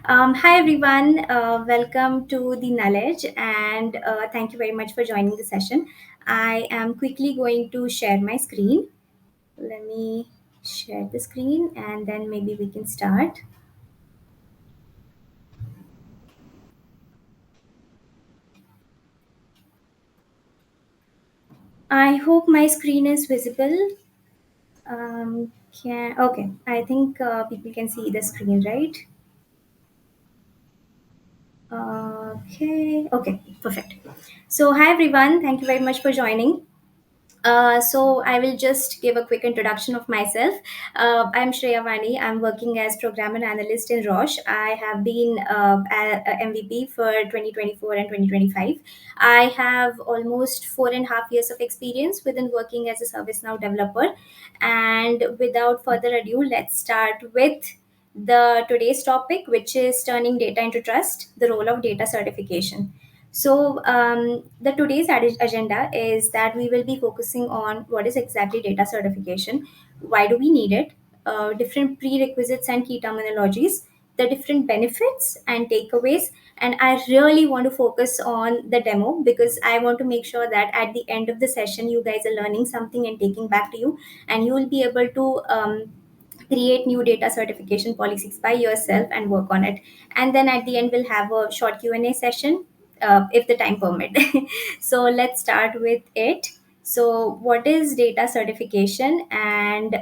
Hi everyone, welcome to the Knowledge and thank you very much for joining the session. I am quickly going to share my screen. Let me share the screen and then maybe we can start. I hope my screen is visible. Okay, I think people can see the screen, right? Okay, perfect. So, hi everyone, thank you very much for joining. So I will just give a quick introduction of myself. I'm Shreya Vani. I'm working as program and analyst in Roche. I have been MVP for 2024 and 2025. I have almost 4.5 years of experience within working as a ServiceNow developer. And without further ado, let's start with the today's topic, which is turning data into trust, the role of data certification. So, the today's agenda is that we will be focusing on what is exactly data certification, why do we need it, different prerequisites and key terminologies, the different benefits and takeaways. And I really want to focus on the demo because I want to make sure that at the end of the session, you guys are learning something and taking back to you, and you will be able to create new data certification policies by yourself and work on it. And then at the end we'll have a short Q&A session, if the time permit. So let's start with it. So what is data certification? And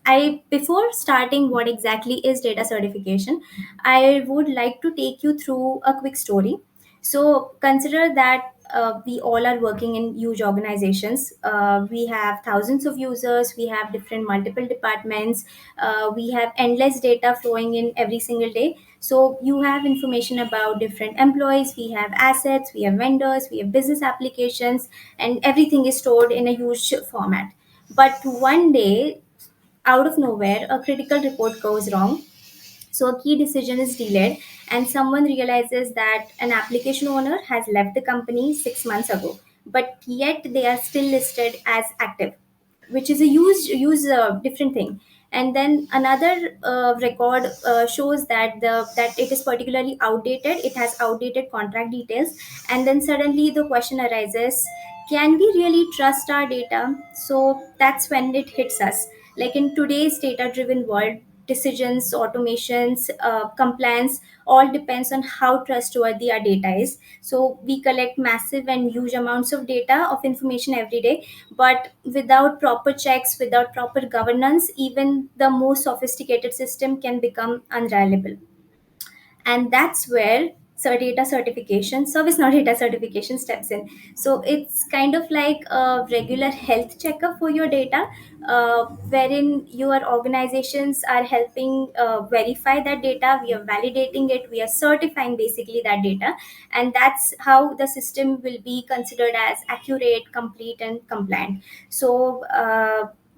I before starting what exactly is data certification, I would like to take you through a quick story. So consider that we all are working in huge organizations. We have thousands of users, we have different multiple departments, we have endless data flowing in every single day. So you have information about different employees, we have assets, we have vendors, we have business applications, and everything is stored in a huge format. But one day, out of nowhere, a critical report goes wrong. So a key decision is delayed, and someone realizes that an application owner has left the company 6 months ago, but yet they are still listed as active, which is a different thing. And then another record shows that it is particularly outdated. It has outdated contract details, and then suddenly the question arises: can we really trust our data? So that's when it hits us. Like in today's data-driven world, decisions, automations, compliance all depends on how trustworthy our data is. So we collect massive and huge amounts of data of information every day, but without proper checks, without proper governance, even the most sophisticated system can become unreliable. And that's where data certification, service not data certification, steps in. So it's kind of like a regular health checkup for your data, wherein your organizations are helping verify that data. We are validating it, we are certifying basically that data, and that's how the system will be considered as accurate, complete, and compliant. So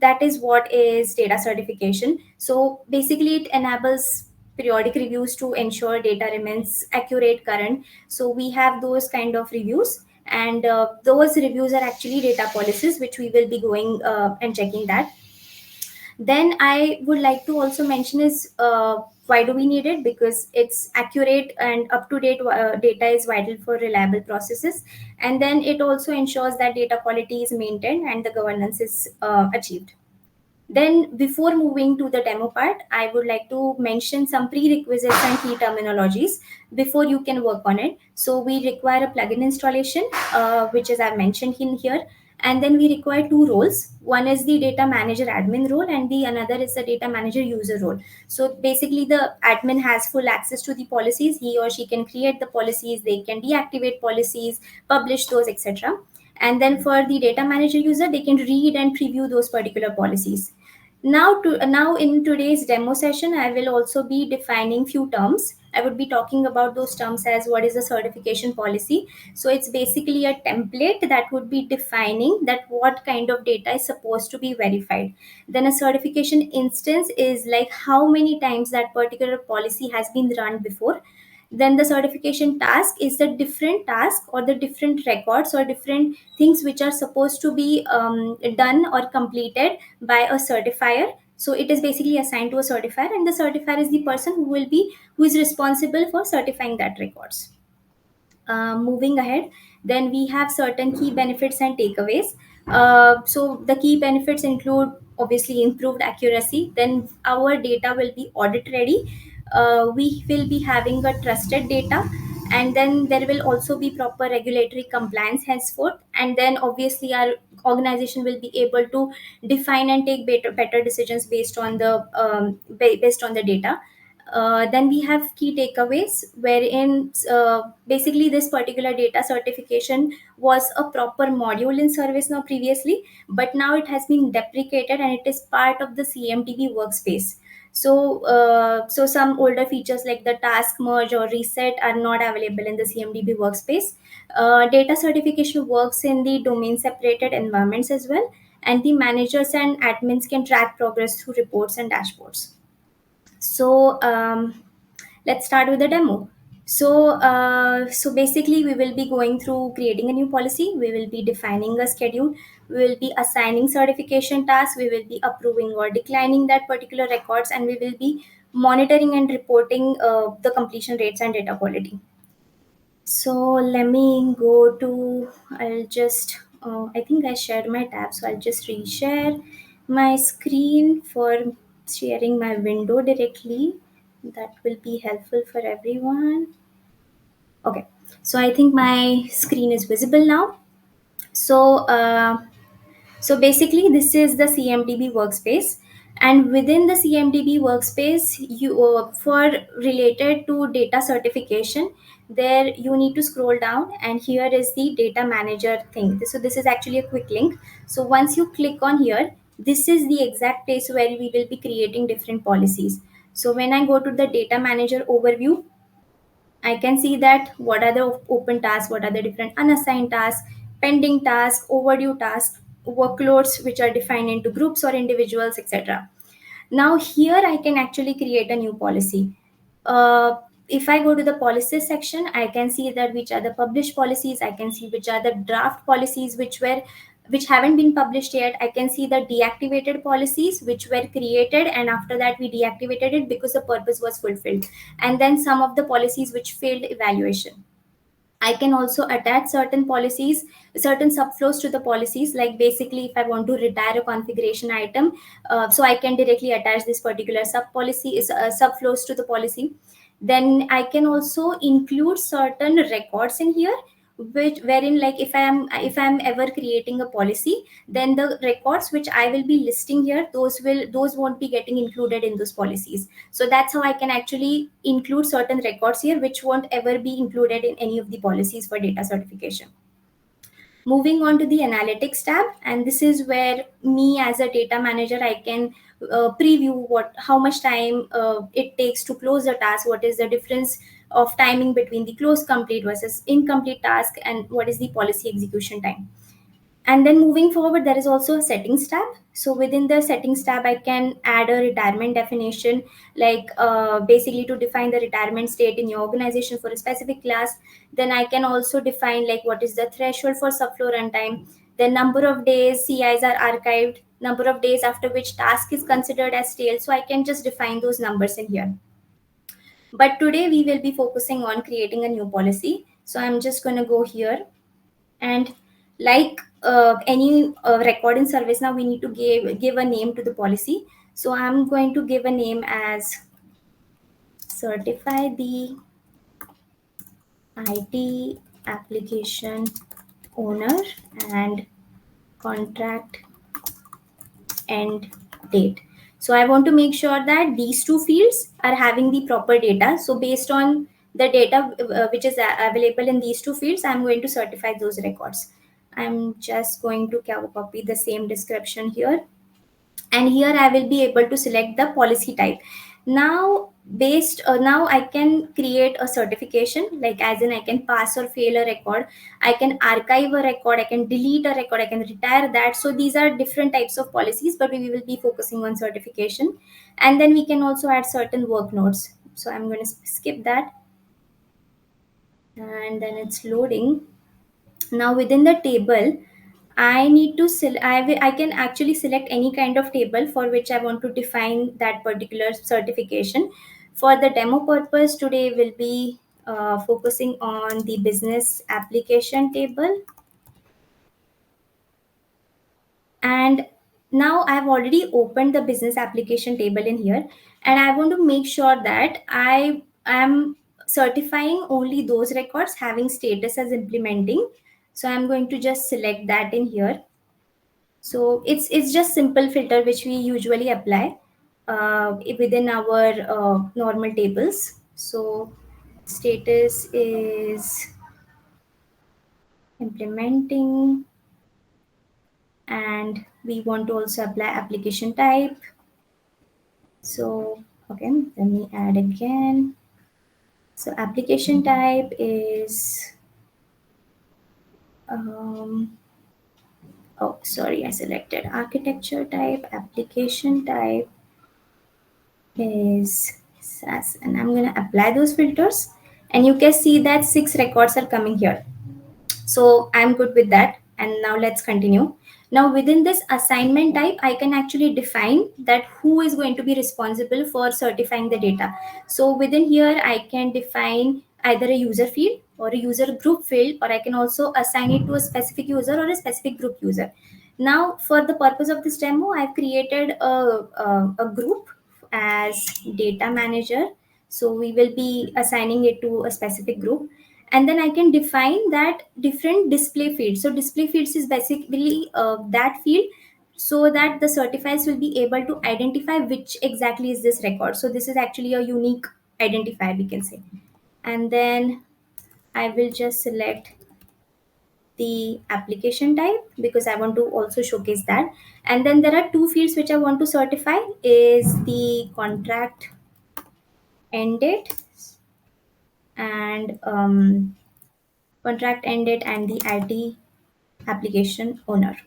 that is what is data certification. So basically it enables periodic reviews to ensure data remains accurate, current. So we have those kind of reviews, and those reviews are actually data policies, which we will be going and checking that. Then I would like to also mention is, why do we need it? Because it's accurate and up to date. Data is vital for reliable processes, and then it also ensures that data quality is maintained and the governance is achieved. Then, before moving to the demo part, I would like to mention some prerequisites and key terminologies before you can work on it. So, we require a plugin installation, which is I've mentioned in here, and then we require two roles. One is the data manager admin role, and the another is the data manager user role. So, basically, the admin has full access to the policies. He or she can create the policies, they can deactivate policies, publish those, etc. And then for the data manager user, they can read and preview those particular policies. Now in today's demo session, I will also be defining few terms. I would be talking about those terms as what is a certification policy. So it's basically a template that would be defining that what kind of data is supposed to be verified. Then a certification instance is like how many times that particular policy has been run before. Then the certification task is the different task or the different records or different things which are supposed to be done or completed by a certifier. So it is basically assigned to a certifier, and the certifier is the person who is responsible for certifying that records. Moving ahead, then we have certain key benefits and takeaways. So the key benefits include obviously improved accuracy, then our data will be audit ready, we will be having a trusted data, and then there will also be proper regulatory compliance henceforth, and then obviously our organization will be able to define and take better decisions based on based on the data. Then we have key takeaways, wherein basically this particular data certification was a proper module in ServiceNow previously, but now it has been deprecated and it is part of the CMDB workspace. So some older features like the task merge or reset are not available in the CMDB workspace. Data certification works in the domain separated environments as well, and the managers and admins can track progress through reports and dashboards. So let's start with the demo. So basically, we will be going through creating a new policy. We will be defining a schedule. We will be assigning certification tasks. We will be approving or declining that particular records, and we will be monitoring and reporting the completion rates and data quality. So let me go to. I'll just. I think I shared my tab, so I'll just reshare my screen for sharing my window directly. That will be helpful for everyone. Okay, so I think my screen is visible now. So basically, this is the CMDB workspace, and within the CMDB workspace, you for related to data certification, there you need to scroll down, and here is the data manager thing. So this is actually a quick link. So once you click on here, this is the exact place where we will be creating different policies. So when I go to the data manager overview, I can see that what are the open tasks, what are the different unassigned tasks, pending tasks, overdue tasks, workloads which are defined into groups or individuals, etc. Now here I can actually create a new policy. If I go to the policies section, I can see that which are the published policies. I can see which are the draft policies which haven't been published yet. I can see the deactivated policies which were created, and after that we deactivated it because the purpose was fulfilled. And then some of the policies which failed evaluation. I can also attach certain policies, certain subflows to the policies. Like basically, if I want to retire a configuration item, so I can directly attach this particular sub policy is subflows to the policy. Then I can also include certain records in here, which wherein like if I'm ever creating a policy, then the records which I will be listing here, those won't be getting included in those policies. So that's how I can actually include certain records here which won't ever be included in any of the policies for data certification. Moving on to the analytics tab, and this is where me as a data manager, I can preview how much time it takes to close a task, what is the difference of timing between the close complete versus incomplete task, and what is the policy execution time. And then moving forward, there is also a settings tab. So within the settings tab, I can add a retirement definition, like basically to define the retirement state in your organization for a specific class. Then I can also define like what is the threshold for subflow runtime, the number of days CIs are archived, number of days after which task is considered as stale. So I can just define those numbers in here. But today we will be focusing on creating a new policy. So I'm just going to go here, and like any record in service, now we need to give a name to the policy. So I'm going to give a name as certify the IT application owner and contract end date. So I want to make sure that these two fields are having the proper data. So based on the data which is available in these two fields, I'm going to certify those records. I'm just going to copy the same description here, and here I will be able to select the policy type. Now now I can create a certification, like as in I can pass or fail a record, I can archive a record, I can delete a record, I can retire that. So these are different types of policies, but we will be focusing on certification. And then we can also add certain work notes. So I'm going to skip that, and then it's loading. Now within the table, I need to I can actually select any kind of table for which I want to define that particular certification. For the demo purpose, today we'll be focusing on the business application table. And now I've already opened the business application table in here, and I want to make sure that I am certifying only those records having status as implementing. So I'm going to just select that in here. So it's just simple filter which we usually apply within our normal tables. So status is implementing, and we want to also apply application type. So okay, let me add again. So application type is um, oh sorry, I selected architecture type. Application type is SAS, and I'm gonna apply those filters, and you can see that 6 records are coming here. So I'm good with that. And now let's continue. Now within this assignment type, I can actually define that who is going to be responsible for certifying the data. So within here, I can define either a user field or a user group field, or I can also assign it to a specific user or a specific group user. Now for the purpose of this demo, I've created a group as data manager. So we will be assigning it to a specific group, and then I can define that different display fields. So display fields is basically that field, so that the certifiers will be able to identify which exactly is this record. So this is actually a unique identifier, we can say. And then I will just select the application type because I want to also showcase that. And then there are two fields which I want to certify is the contract end date and contract end date and the IT application owner.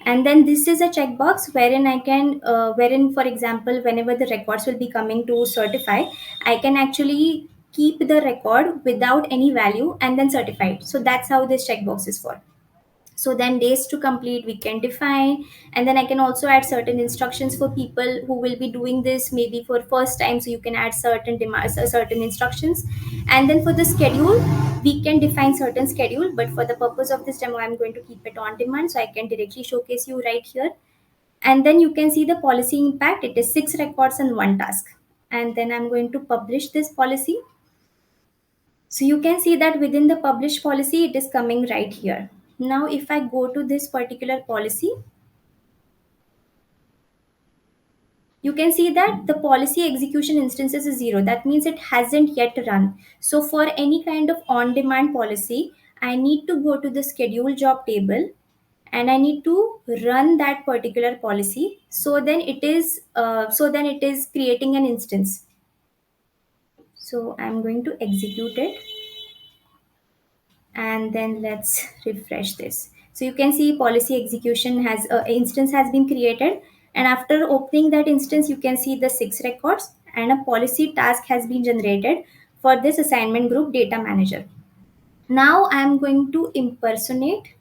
And then this is a checkbox wherein I can wherein, for example, whenever the records will be coming to certify, I can actually keep the record without any value and then certify it. So that's how this checkbox is for. So then days to complete we can define, and then I can also add certain instructions for people who will be doing this maybe for first time. So you can add certain demands, certain instructions. And then for the schedule, we can define certain schedule, but for the purpose of this demo I'm going to keep it on demand, so I can directly showcase you right here. And then you can see the policy impact, it is 6 records and 1 task. And then I'm going to publish this policy. So you can see that within the published policy, it is coming right here. Now, if I go to this particular policy, you can see that the policy execution instances is 0. That means it hasn't yet run. So for any kind of on-demand policy, I need to go to the schedule job table and I need to run that particular policy. So then it is creating an instance. So I'm going to execute it, and then let's refresh this. So you can see policy execution has instance has been created, and after opening that instance you can see the 6 records and a policy task has been generated for this assignment group data manager. Now I am going to impersonate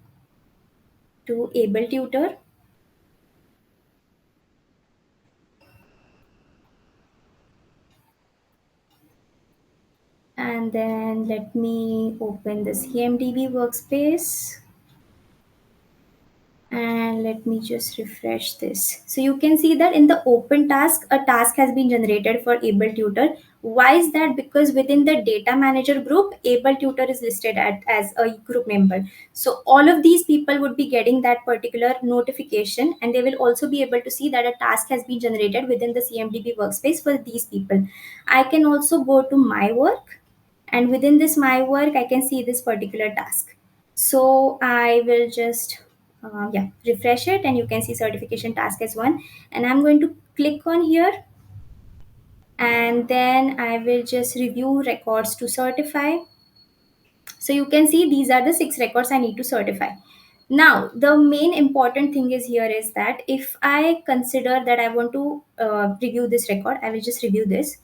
to able tutor, and then let me open this EMDB workspace, and let me just refresh this. So you can see that in the open task, a task has been generated for able tutor. Why is that? Because within the data manager group, able tutor is listed as a group member. So all of these people would be getting that particular notification, and they will also be able to see that a task has been generated within the CMDB workspace for these people. I can also go to my work, and within this my work I can see this particular task. So I will just refresh it, and you can see certification task as one, and I'm going to click on here, and then I will just review records to certify. So you can see these are the 6 records I need to certify. Now, the main important thing is here is that if I consider that I want to review this record, I will just review this.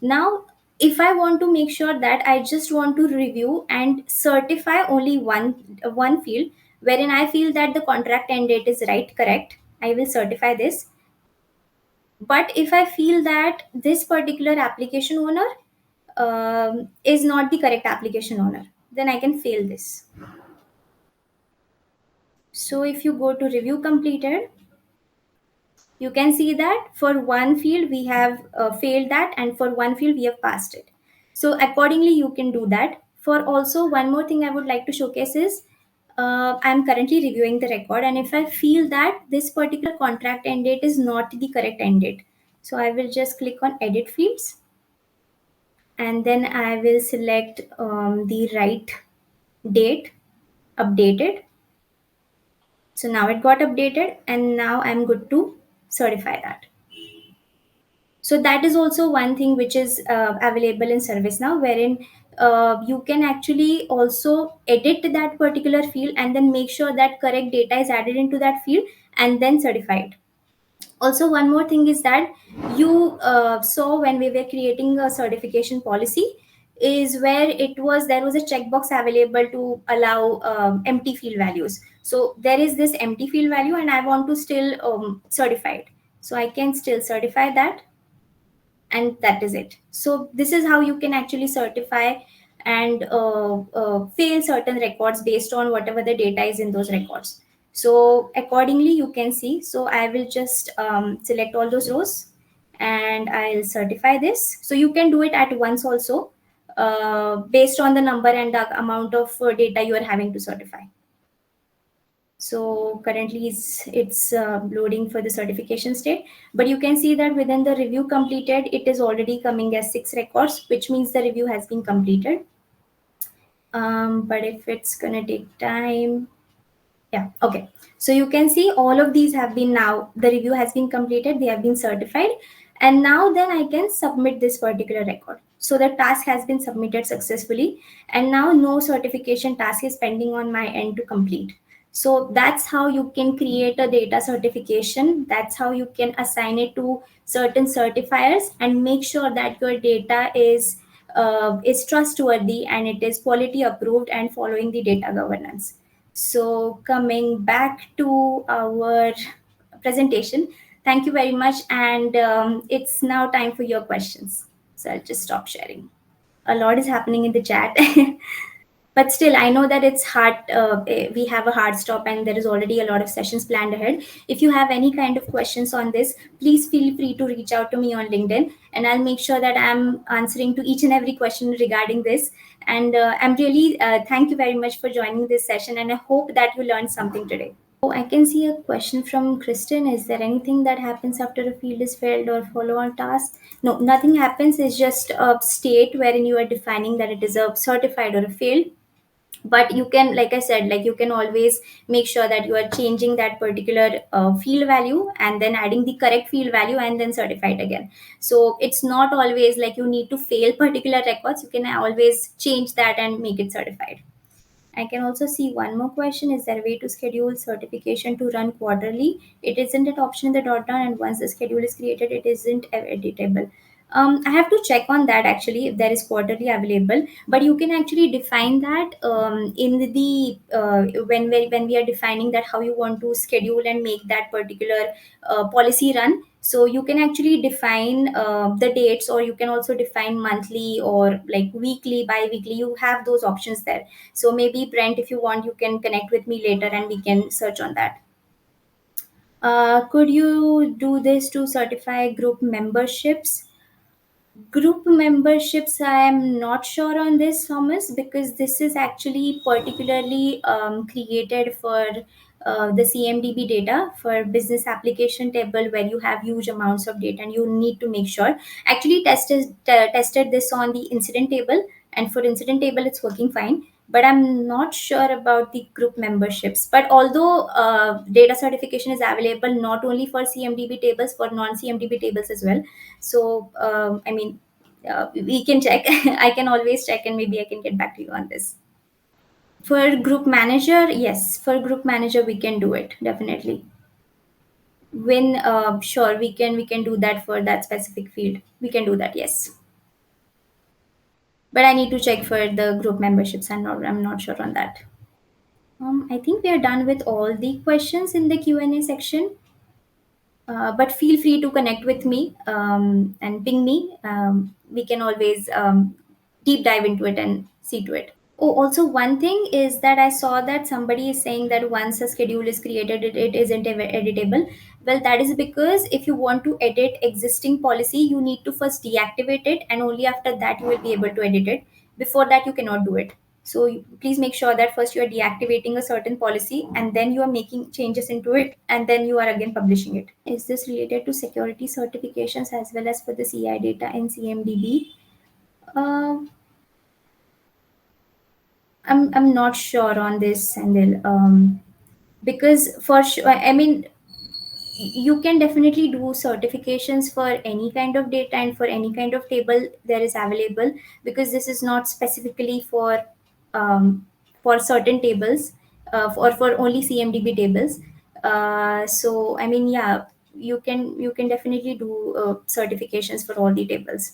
Now, if I want to make sure that I just want to review and certify only one field, wherein I feel that the contract end date is right, correct, I will certify this. But if I feel that this particular application owner is not the correct application owner, then I can fail this. So if you go to review completed, you can see that for one field we have failed that, and for one field we have passed it. So accordingly you can do that. For also one more thing I would like to showcase is, I'm currently reviewing the record, and if I feel that this particular contract end date is not the correct end date, so I will just click on edit fields, and then I will select the right date updated. So now it got updated, and now I'm good to certify that. So that is also one thing which is available in ServiceNow, wherein you can actually also edit that particular field and then make sure that correct data is added into that field and then certify it. Also, one more thing is that you saw when we were creating a certification policy, is where it was there was a checkbox available to allow empty field values. So there is this empty field value, and I want to still certify it. So I can still certify that, and that is it. So this is how you can actually certify and fail certain records based on whatever the data is in those records. So accordingly you can see. So I will just select all those rows, and I'll certify this. So you can do it at once also, based on the number and the amount of data you are having to certify. So currently it's loading for the certification state, but you can see that within the review completed, it is already coming as 6 records, which means the review has been completed. But if it's gonna take time, yeah, okay. So you can see all of these have been, now the review has been completed, they have been certified, and now then I can submit this particular record. So the task has been submitted successfully, and now no certification task is pending on my end to complete. So that's how you can create a data certification. That's how you can assign it to certain certifiers and make sure that your data is trustworthy and it is quality approved and following the data governance. So, coming back to our presentation, thank you very much. And it's now time for your questions. So, I'll just stop sharing. A lot is happening in the chat. But still, I know that it's hard. We have a hard stop, and there is already a lot of sessions planned ahead. If you have any kind of questions on this, please feel free to reach out to me on LinkedIn, and I'll make sure that I'm answering to each and every question regarding this. And I'm really thank you very much for joining this session, and I hope that you learned something today. Oh, I can see a question from Kristen. Is there anything that happens after a field is failed or follow on task? No, nothing happens. It's just a state wherein you are defining that it is a certified or a failed. But you can, like I said, like you can always make sure that you are changing that particular field value and then adding the correct field value and then certify it again. So it's not always like you need to fail particular records. You can always change that and make it certified. I can also see one more question. Is there a way to schedule certification to run quarterly? It isn't an option in the drop down, and once the schedule is created, it isn't editable. I have to check on that actually if there is quarterly available. But you can actually define that in the when we are defining that how you want to schedule and make that particular policy run. So you can actually define the dates, or you can also define monthly or like weekly, bi-weekly. You have those options there. So maybe Brent, if you want, you can connect with me later and we can search on that. Could you do this to certify group memberships? Group memberships, I am not sure on this, Thomas, because this is actually particularly created for the CMDB data for business application table, where you have huge amounts of data and you need to make sure. Actually tested this on the incident table, and for incident table it's working fine, but I'm not sure about the group memberships. But although data certification is available not only for CMDB tables, for non CMDB tables as well. So I mean, we can check. I can always check, and maybe I can get back to you on this. For group manager, yes, for group manager we can do it definitely. When sure, we can do that for that specific field. We can do that, yes. But I need to check for the group memberships. I'm not sure on that. I think we are done with all the questions in the Q&A section. But feel free to connect with me and ping me. We can always deep dive into it and see to it. Oh, also one thing is that I saw that somebody is saying that once a schedule is created, it isn't editable. Well, that is because if you want to edit existing policy, you need to first deactivate it, and only after that you will be able to edit it. Before that, you cannot do it. So please make sure that first you are deactivating a certain policy, and then you are making changes into it, and then you are again publishing it. Is this related to security certifications as well as for the CI data in CMDB? Um, I'm not sure on this, Sandil. Because for sure, I mean, you can definitely do certifications for any kind of data and for any kind of table there is available, because this is not specifically for certain tables, or for only CMDB tables. So I mean, yeah, you can definitely do certifications for all the tables.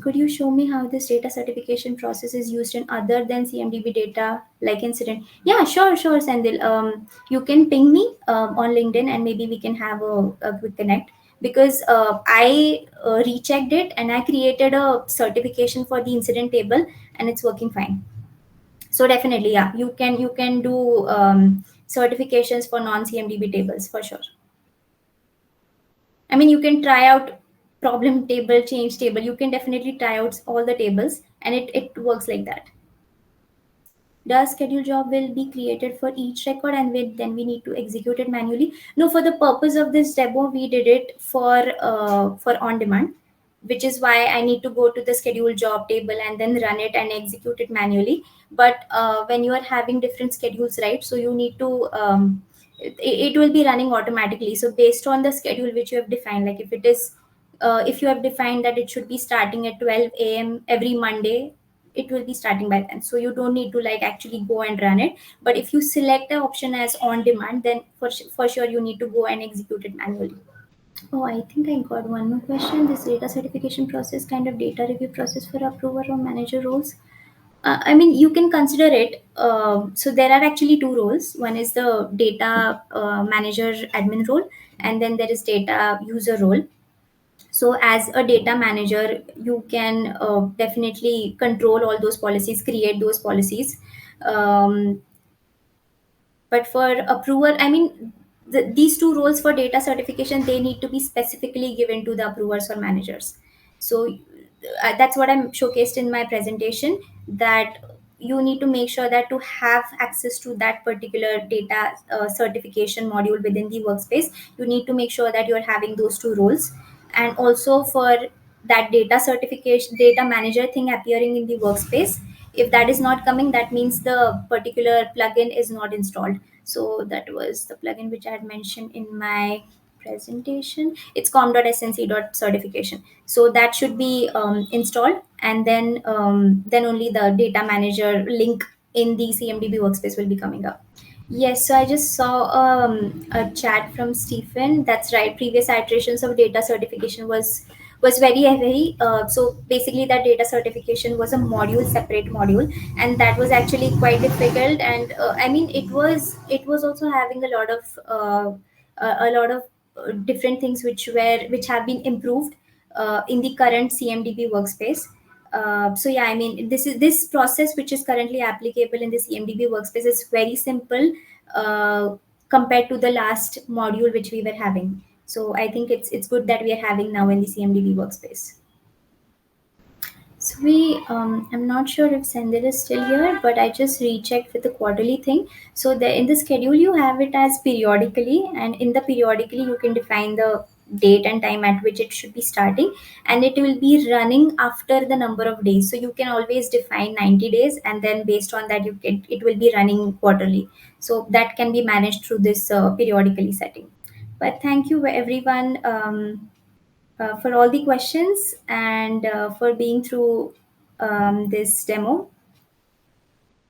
Could you show me how this data certification process is used in other than CMDB data, like incident? Yeah, sure, Sandil. You can ping me on LinkedIn, and maybe we can have a quick connect, because I rechecked it and I created a certification for the incident table, and it's working fine. So definitely, yeah, you can do certifications for non CMDB tables for sure. I mean, you can try out problem table, change table. You can definitely try out all the tables, and it works like that. The schedule job will be created for each record, and then we need to execute it manually. No, for the purpose of this demo, we did it for on demand, which is why I need to go to the schedule job table and then run it and execute it manually. But when you are having different schedules, right? So you need to it will be running automatically. So based on the schedule which you have defined, like if you have defined that it should be starting at 12 a.m. every Monday, it will be starting by then. So you don't need to like actually go and run it. But if you select the option as on demand, then for sure you need to go and execute it manually. Oh, I think I got one more question. This data certification process kind of data review process for approver or manager roles. I mean, you can consider it. So there are actually two roles. One is the data manager admin role, and then there is data user role. So as a data manager, you can definitely control all those policies, create those policies. um, but for approver, I mean, these two roles for data certification, they need to be specifically given to the approvers or managers. So that's what I'm showcased in my presentation, that you need to make sure that to have access to that particular data certification module within the workspace, you need to make sure that you're having those two roles. And also for that data certification, data manager thing appearing in the workspace, if that is not coming, that means the particular plugin is not installed. So that was the plugin which I had mentioned in my presentation. It's com.snc.certification. So that should be installed, and then only the data manager link in the CMDB workspace will be coming up. Yes, so I just saw a chat from Stephen. That's right. Previous iterations of data certification was very heavy. So basically, that data certification was a module, separate module, and that was actually quite difficult. And I mean, it was also having a lot of different things which have been improved in the current CMDB workspace. So yeah, I mean, this process which is currently applicable in the CMDB workspace is very simple compared to the last module which we were having. So I think it's good that we are having now in the CMDB workspace. So I'm not sure if Sendil is still here, but I just rechecked with the quarterly thing. So in the schedule you have it as periodically, and in the periodically you can define the date and time at which it should be starting, and it will be running after the number of days. So you can always define 90 days, and then based on that it will be running quarterly. So that can be managed through this periodically setting. But thank you everyone. For all the questions and for being through this demo.